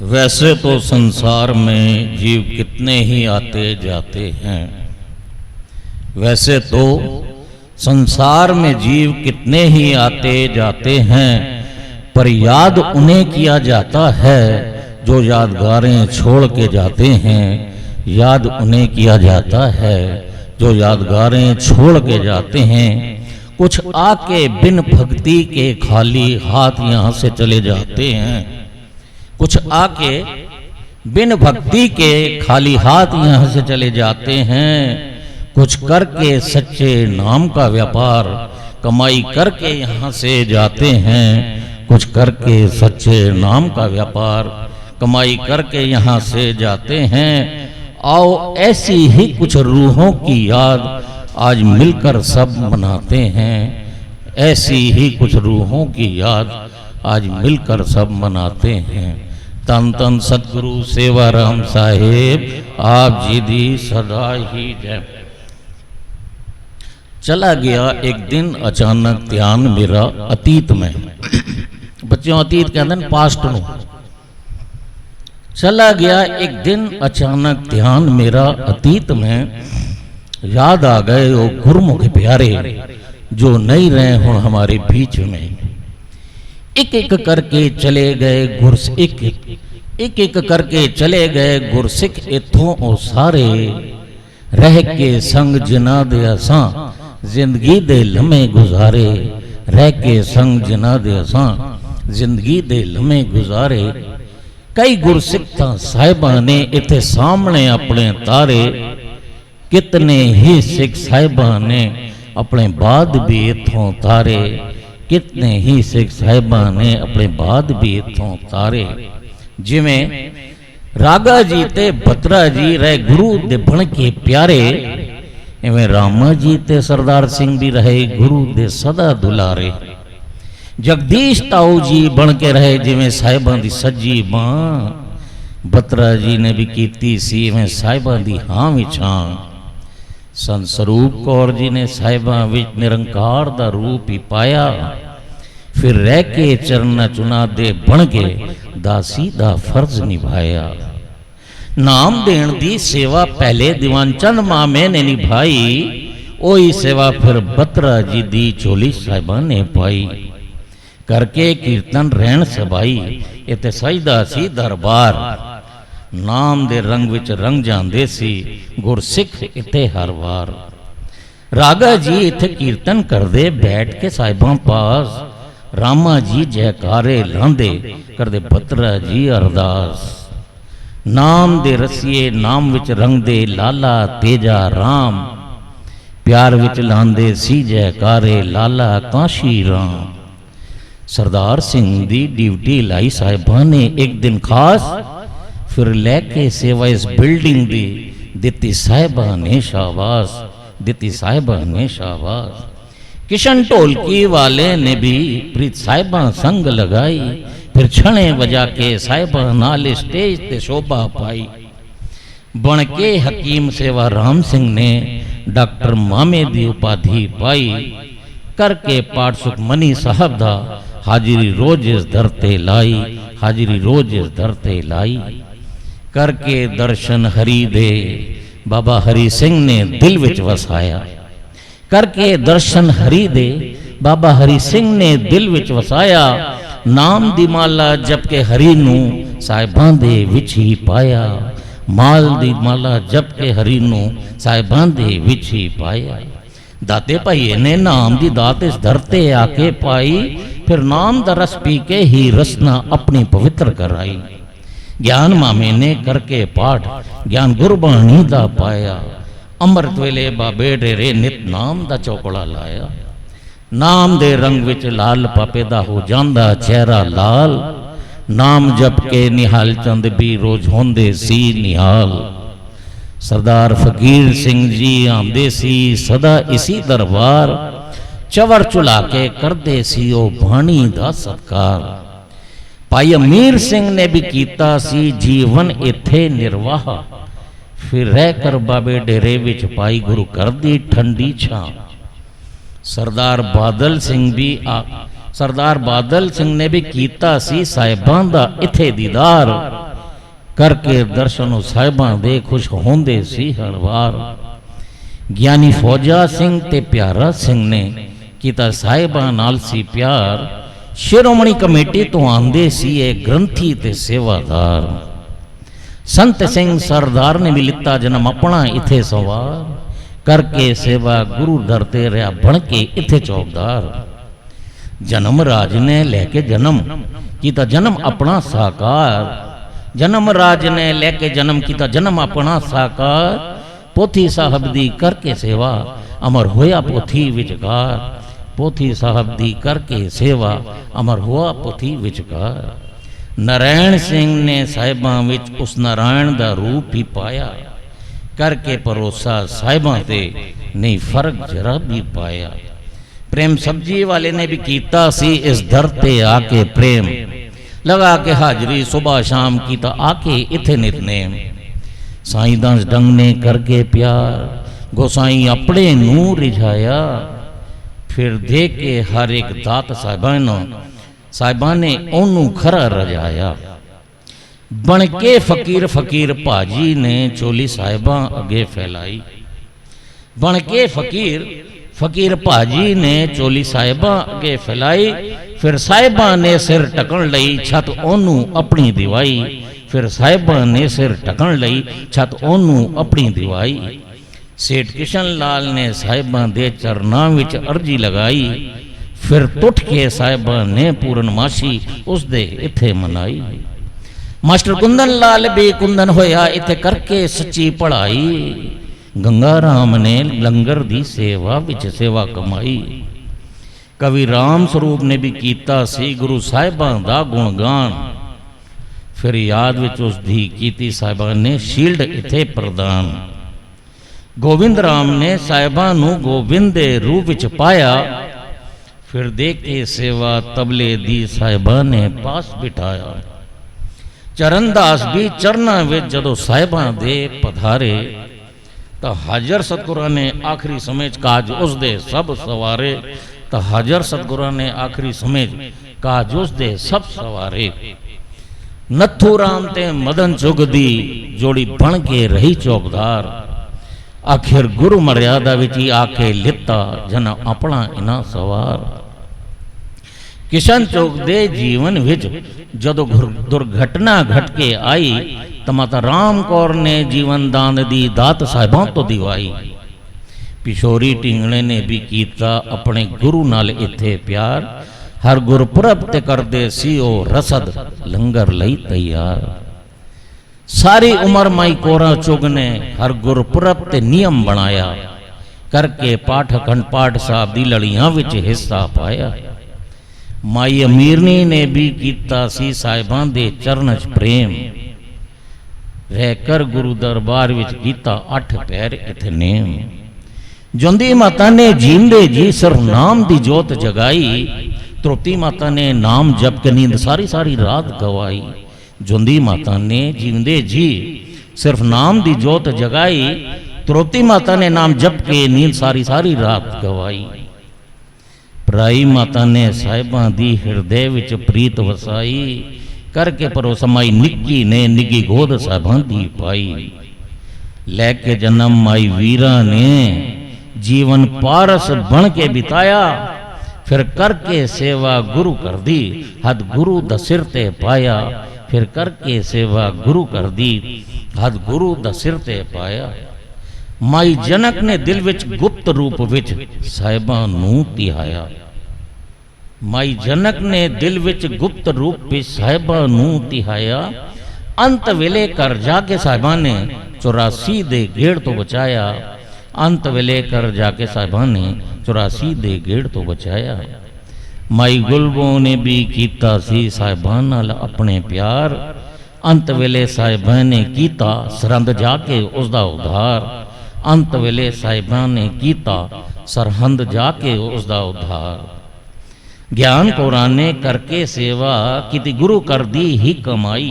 वैसे तो संसार में जीव कितने ही आते जाते हैं। वैसे तो संसार में जीव कितने ही आते जाते हैं, पर याद उन्हें किया जाता है जो यादगारें छोड़ के जाते हैं। याद उन्हें किया जाता है जो यादगारें छोड़ के जाते हैं। कुछ आके बिन भक्ति के खाली हाथ यहाँ से चले जाते हैं। कुछ आके बिन भक्ति के खाली हाथ यहाँ से चले जाते हैं। कुछ करके सच्चे नाम का व्यापार कमाई करके यहाँ से जाते हैं। कुछ करके सच्चे नाम का व्यापार कमाई करके यहाँ से जाते हैं। आओ ऐसी ही कुछ रूहों की याद आज मिलकर सब मनाते हैं। ऐसी ही कुछ रूहों की याद आज मिलकर सब मनाते हैं। तन तन सतगुरु सेवाराम साहेब आप जी दी सदा ही जय। चला गया एक दिन अचानक ध्यान मेरा अतीत में। बच्चों अतीत कहते हैं पास्ट नु। चला गया एक दिन अचानक ध्यान मेरा अतीत में। याद आ गए वो गुरमुख प्यारे जो नहीं रहे हों हमारे बीच में। एक एक करके चले गए गुरसिख, एक एक करके चले गए गुरसिख इथों ओ सारे। रह के संग जिना दे असां जिंदगी दे लम्हे गुजारे। रह के संग जिना दे असां जिंदगी दे लम्हे गुजारे। कई गुरसिख साहिबां ने इथे सामने अपने तारे। कितने ही सिख साहिबां ने अपने बाद भी इथों तारे। कितने ही सिख साहिबां ने अपने बाद भी इथों तारे। जिवें रागा जी ते बत्रा जी रहे गुरु दे बन के प्यारे, इवें रामा जी ते सरदार सिंह भी रहे गुरु दे सदा दुलारे। जगदीश ताऊ जी बन के रहे जिवें साहिबां दी सज्जी बां। बत्रा जी ने भी कीती सी इवें साहिबां दी हां विच हां। संत स्वरूप कौर जी ने साहिबां विच निरंकार दा रूप ही पाया। फिर रह के चरण चुना दे बन के दासी दा फर्ज निभाया। नाम देण दी सेवा पहले दीवान चंद मामे ने निभाई। ओही सेवा फिर बत्रा जी दी चोली साहिबां ने पाई। करके कीर्तन रहन सबाई इते सजदा सी दरबार। नाम दे रंग विच रंग जांदे सी गुरसिख इते हर वार। रागा जी इथे कीर्तन करदे बैठ के साहिबां पास। रामा जी जयकारे लांदे करदे बत्रा जी अरदास। नाम दे रसिए नाम विच रंग दे लाला तेजा राम। प्यार विच लांदे सी जयकारे लाला काशी राम। सरदार सिंह दी ड्यूटी लाई साहिबां ने एक दिन खास। फिर लेके सेवा इस बिल्डिंग दी दिती साहिबां ने शाबाश। दिती साहिबां ने शाबाश। किशन ढोलकी वाले ने भी प्रीत साहिबां संग लगाई। फिर छणे बजा के साहिबां नाल स्टेज ते शोभा पाई। बन के हकीम सेवा राम सिंह ने डॉक्टर मामे दी उपाधि पाई। करके पाठ सुखमनी साहब दा हाजिरी रोज इस दर ते लाई। हाजिरी रोज इस दर ते लाई। करके दर्शन हरि दे बाबा हरि सिंह ने दिल विच वसाया। करके दर्शन हरि दे बाबा हरि सिंह ने दिल विच वसाया। नाम दी माला जप के हरि नू साहिबां दे विच ही पाया। माल दी माला जप के हरि नू साहिबां दे विच ही पाया। दाते भाई ने नाम दी दात इस धरते आके पाई। फिर नाम दा रस पी के ही रसना अपनी पवित्र कराई। ज्ञान मामे ने करके पाठ ज्ञान गुरबाणी दा पाया। अमृत वेले बाबे डेरे नित नाम दा चौकड़ा लाया। नाम दे रंग विच लाल पापे दा हो जांदा चेहरा लाल। नाम जप के निहाल चंद भी रोज होंदे सी निहाल। सरदार फकीर सिंह जी आंदे सी सदा इसी दरबार। चवर चुला के करदे सी ओ बाणी दा सत्कार। भाई अमीर सिंह ने भी कीता सी जीवन इथे निर्वाह। फिर रह कर बाबे डेरे विच पाई गुरु कर दी ठंडी छां। सरदार बादल सिंह भी सरदार बादल सिंह ने भी कीता सी साहिबां दा इथे दीदार। करके दर्शन साहिबां दे खुश होंदे सी हर वार। ज्ञानी फौजा सिंह ते प्यारा सिंह ने किता साहिबां नाल सी प्यार। शिरोमणी कमेटी तो आंदे सी ये ग्रंथी ते सेवादार। संत सिंह सरदार ने भी लिता जन्म अपना इथे सवार। करके सेवा गुरु धरते रहा बन के इथे चौकदार। जन्म राज ने लेके जन्म किता जन्म अपना साकार। जन्म राज ने लेके जन्म किता जन्म अपना साकार। पोथी साहब दी करके सेवा अमर होया पोथी विचकार। पोथी साहब दी करके सेवा अमर हुआ पोथी विचकार। नारायण सिंह ने साहिबां विच उस नारायण दा रूप ही पाया। करके भरोसा साहिबां ते नहीं फर्क जरा भी पाया। प्रेम सब्जी वाले ने भी कीता सी इस दर ते आके प्रेम। लगा के हाजरी सुबह शाम कीता आके इथे नितनेम। साईं दास डंग ने करके प्यार गोसाई अपने नू रिझाया। फिर दे के हर एक दात साहिबां ने ओनू खरा रजाया। बन के फकीर फकीर भाजी ने चोली साहिबां अगे फैलाई। बन के फकीर फकीर भाजी ने चोली साहिबां अगे फैलाई। फिर साहिबां ने सिर टकन लई छत ओनू अपनी दिवाई। फिर साहिबां ने सिर टकन लई छत ओनू अपनी दिवाई। सेठ किशन लाल ने साहिबां दे चरनां विच अर्जी लगाई। फिर टुट के साहिबां ने पूर्णमाशी उस दे इथे मनाई। मास्टर कुंदन लाल भी कुंदन होया इथे करके सच्ची पढ़ाई। गंगा राम ने लंगर दी सेवा विच सेवा कमाई। कवि राम स्वरूप ने भी कीता सी गुरु साहिबां दा गुणगान। फिर याद विच उस दी कीती साहिबां ने शील्ड इथे प्रदान। गोविंद राम ने साहिबां नू गोविंद दे रूप विच पाया। फिर दे के सेवा तबले दी साहिबां ने पास बिठाया। चरणदास भी चरना विच जदों साहिबां दे पधारे। तो हाजर सतगुरां ने आखिरी समय काज उस दे सब सवारे। तो हाजर सतगुरां ने आखिरी समय काज उस दे सब सवारे। नथू राम ते मदन चुग दी जोड़ी बन के रही चौकदार। आखिर गुरु मर्यादा विच ही आके लिता जन अपना इना सवार। किशन चौक दे जीवन विच जदों दुर्घटना घट के आई। तो माता राम कौर ने जीवन दान दी दात साहिबां तो दिवाई। पिछोरी टिंगणे ने भी कीता अपने गुरु नाल इथे प्यार। हर गुरपुरब ते करदे सी ओ रसद लंगर लई तैयार। सारी उम्र माई कोरा चुग ने हर गुरपुरब ते नियम बनाया। करके पाठ अखंड पाठ साहब दी लड़ियां विच हिस्सा पाया। माई अमीरनी ने भी कीता सी साहिबां दे चरण च प्रेम। रहकर गुरु दरबार विच कीता 8 पैर इथे नेम। जोंदी माता ने जींदे जी सिर्फ नाम दी जोत जगाई। त्रोती माता ने नाम जप के नींद सारी सारी रात गवाई। जोंदी माता ने जींदे जी सिर्फ नाम दी जोत जगाई। त्रोती माता ने नाम जप के नींद सारी सारी रात गवाई। पराई माता ने साहिबां दी हृदय विच प्रीत वसाई। करके परोसमाई निक्की ने निगी गोद साहिबां दी पाई। लैके जन्म माई वीरा ने जीवन पारस बन के बिताया। फिर करके सेवा गुरु कर दी हद गुरु द सिर ते पाया। फिर करके सेवा गुरु कर दी हद गुरु द सिर ते पाया। माई जनक ने दिल विच गुप्त रूप विच साहिबां नू तिहाया। माई जनक ने दिल विच गुप्त रूप विच साहिबां नू तिहाया। अंत वेले कर जाके साहिबां ने 84 दे गेड़ तो बचाया। अंत वेले कर जाके साहिबां ने 84 दे गेड़ तो बचाया। माई गुलबो ने भी कीता सी साहिबां नाल अपने प्यार। अंत वेले साहिबां ने कीता सरहंद जाके उसदा उद्धार। अंत वेले साहिबां ने कीता सरहंद जाके उसदा उद्धार। ज्ञान कौरां ने करके सेवा कीती गुरु कर दी ही कमाई।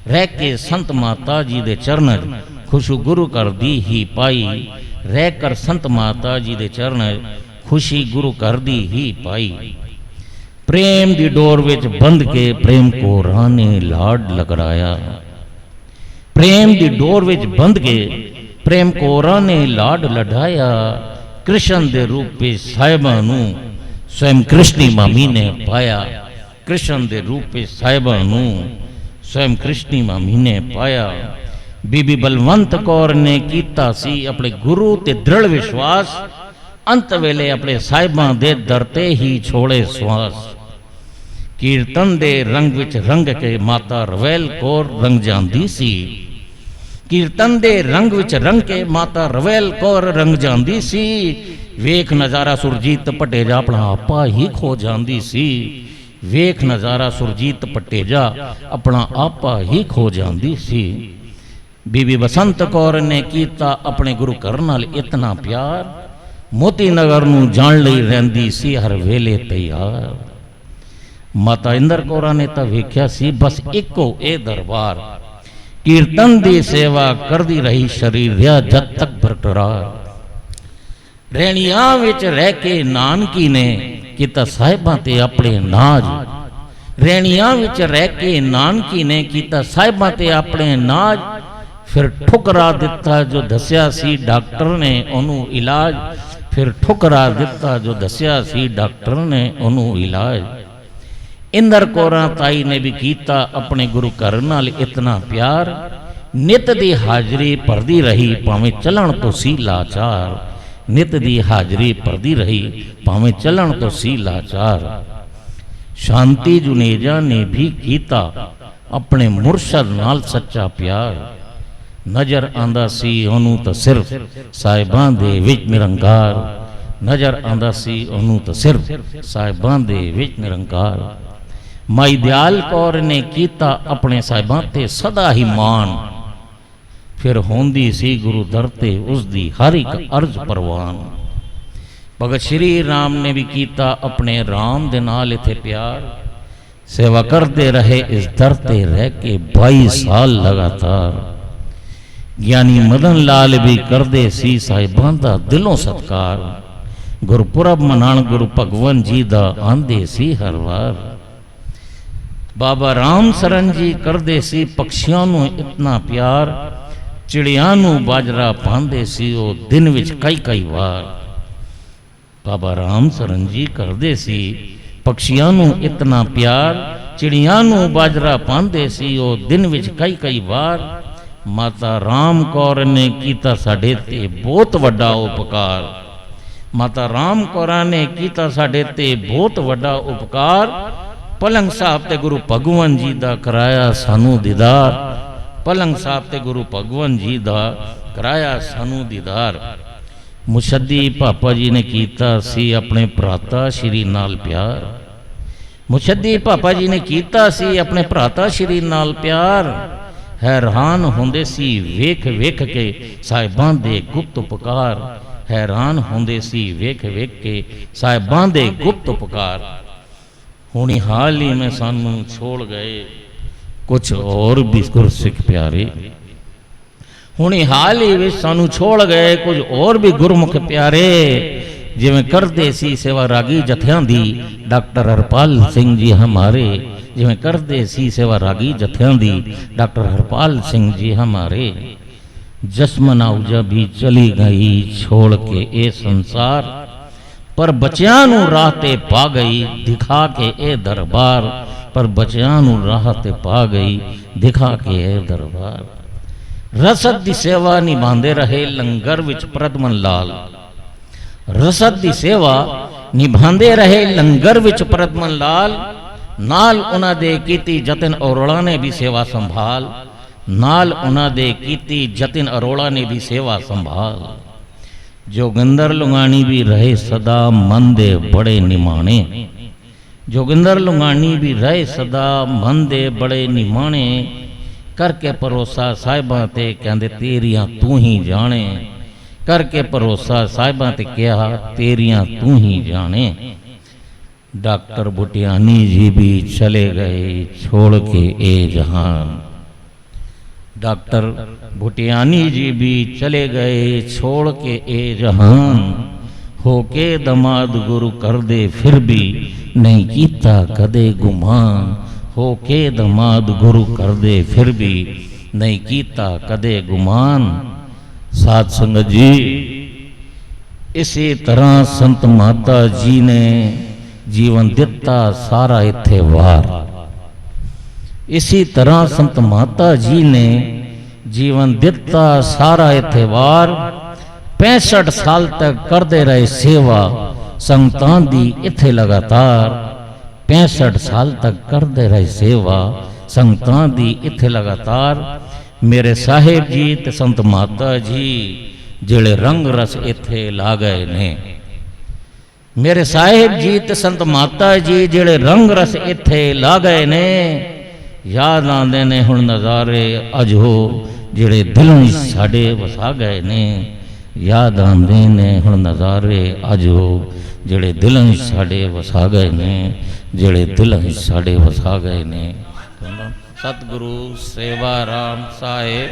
रह के संत माता जी दे चरण खुशू गुरु कर दी ही पाई। रह कर संत माता जी दे चरण खुशी गुरु कर दी ही पाई। प्रेम दी डोर विच बंध के प्रेम को राने लाड लगराया। प्रेम की डोर विच बंध के प्रेम कोरा ने लाड लढ़ाया कृष्ण दे रूप में साहिबा नूं स्वयं कृष्णी मामी ने पाया। कृष्ण दे रूप में साहिबा नूं स्वयं कृष्णी मामी ने पाया। बीबी बलवंत कौर ने कीता सी अपने गुरु ते दृढ़ विश्वास अंत वेले अपने साहिबां दे दर ते ही छोड़े श्वास। कीर्तन दे रंग विच रंग के माता रवैल कौर रंग जांदी सी। कीर्तन दे रंग विच रंग के माता रवैल कौर रंग जांदी सी। वेख नजारा सुरजीत पटेजा अपना आपा ही खो जांदी सी। वेख नजारा सुरजीत पटेजा अपना आपा ही खो जांदी सी। बीबी बसंत कौर ने कीता अपने गुरु घर नाल इतना प्यार मोती नगर नूं जाण लई रहिंदी सी हर वेले तैयार। माता इंदर कौर ने तां वेख्या सी बस इको ए दरबार कीर्तन दी सेवा करदी रही शरीर रिया जद तक बरकरार। रैणियां विच रह के नानकी ने कीता साहिबां ते अपने नाज। रैणियां विच रह के नानकी ने कीता साहिबां ते अपने नाज। फिर ठुकरा दिता जो दसिया सी डॉक्टर ने ओनू इलाज। फिर ठुकरा दिता जो दसिया सी डॉक्टर ने ओनू इलाज। इंदर कौरा ताई ने भी कीता अपने गुरु घर नाल इतना प्यार नित दी हाजरी भरदी रही भावें चलन तो सी लाचार। नित दी हाजरी भरदी रही भावें चलन तो सी लाचार। शांति जुनेजा ने भी कीता अपने मुर्शद नाल सच्चा प्यार। नजर आंदा सी ओनू तो सिर्फ साहिबां दे विच निरंकार। नजर आंदा सी ओनू तो सिर्फ साहिबां दे विच निरंकार। माई दयाल कौर ने कीता अपने साहिबां ते सदा ही मान। फिर होंदी सी गुरु दर ते उसदी हर एक अर्ज परवान। भगत श्री राम ने भी कीता अपने राम दे नाल इथे प्यार। सेवा करते रहे इस दर ते रह के 22 साल लगातार। ज्ञानी मदन लाल भी करते सी साहिबां दा दिलों सत्कार। गुरपुरब मनाण गुरु भगवन जी दा आंदे सी हर वार। बाबा राम सरन जी करते सी पक्षियों नूं इतना प्यार। चिड़ियां नूं बाजरा पांदे सी ओ दिन विच कई कई वार। बाबा राम सरन जी करते सी पक्षियों नूं इतना प्यार। चिड़ियां नूं बाजरा पांदे सी ओ दिन विच कई कई वार। माता राम कौर ने कीता साडे ते बहुत वड्डा उपकार। माता राम कौर ने कीता साडे ते बहुत वड्डा उपकार। पलंग साहब ते गुरु भगवन जी दा कराया सानू दीदार। पलंग साहब ते गुरु भगवन जी दा कराया सानू दीदार। मुशद्दी पापा जी ने कीता सी अपने भराता श्री नाल प्यार। मुशद्दी पापा जी ने कीता सी अपने भराता श्री नाल प्यार। हैरान होंदे सी वेख वेख के साहिबां दे गुप्त उपकार। हैरान होंदे सी वेख वेख के साहिबां दे गुप्त उपकार। हुणी हाल ही में सानू छोड़ गए कुछ और भी गुरसिख प्यारे। हुणी हाल ही में सानू छोड़ गए कुछ और भी गुरमुख प्यारे। जिवें करते सी सेवा रागी जथियां दी डॉक्टर हरपाल सिंह जी हमारे। जिवें करते सी सेवा रागी जथियां दी डॉक्टर हरपाल सिंह जी हमारे। जसमन आहुजा भी चली गई छोड़ के ए संसार। पर बच्चियां नूं राह ते पा गई दिखा के ए दरबार। पर बच्चियां नूं राह ते पा गई दिखा के ए दरबार। रसद दी सेवा निभांदे रहे लंगर विच प्रदमन लाल। रसद दी सेवा निभांदे रहे लंगर विच प्रदमन लाल। नाल उन्हां दे कीती जतिन अरोड़ा ने भी सेवा संभाल। नाल उन्हां दे कीती जतिन अरोड़ा ने भी सेवा संभाल। जोगिंदर लुंगानी भी रहे सदा मन दे बड़े निमाणे। जोगिंदर लुंगानी भी रहे सदा मन दे बड़े निमाणे। करके भरोसा साहिबां ते कहंदे तेरियां तू ही जाने। करके भरोसा साहिबां ते कहा तेरियां तू ही जाने। डॉक्टर बुटियानी जी भी चले गए छोड़ के ए जहान। डॉक्टर बुटियानी जी भी चले गए छोड़ के ए जहान। होके दमाद गुरु कर दे फिर भी नहीं कीता कदे गुमान। होके दमाद गुरु कर दे फिर भी नहीं कीता कदे गुमान। साध संगत जी, इसी तरह संत माता जी ने जीवन दिता सारा इत्थे वार। इसी तरह संत माता जी ने जीवन दिता सारा इत्थे वार। 65 साल तक करते रहे सेवा संगतां दी इत्थे लगातार। 65 साल तक करते रहे सेवा संगतां दी इत्थे लगातार। मेरे साहिब जी ते संत माता जी जिहड़े रंग रस इत्थे ला गए ने। मेरे साहिब जी ते संत माता जी जिहड़े रंग रस इत्थे ला गए ने। याद आंदे ने हुण नज़ारे अज हो जिहड़े दिलों साडे वसा गए ने। याद आंदे ने हुण नज़ारे अज हो जिहड़े दिलों साडे वसा गए ने। जिहड़े दिलों साडे वसा गए ने। सतगुरु सेवा राम साहिब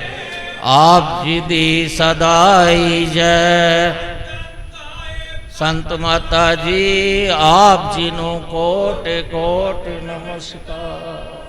आप जी दी सदाई जय। संत माता जी आप जी नूं कोटि कोटि नमस्कार।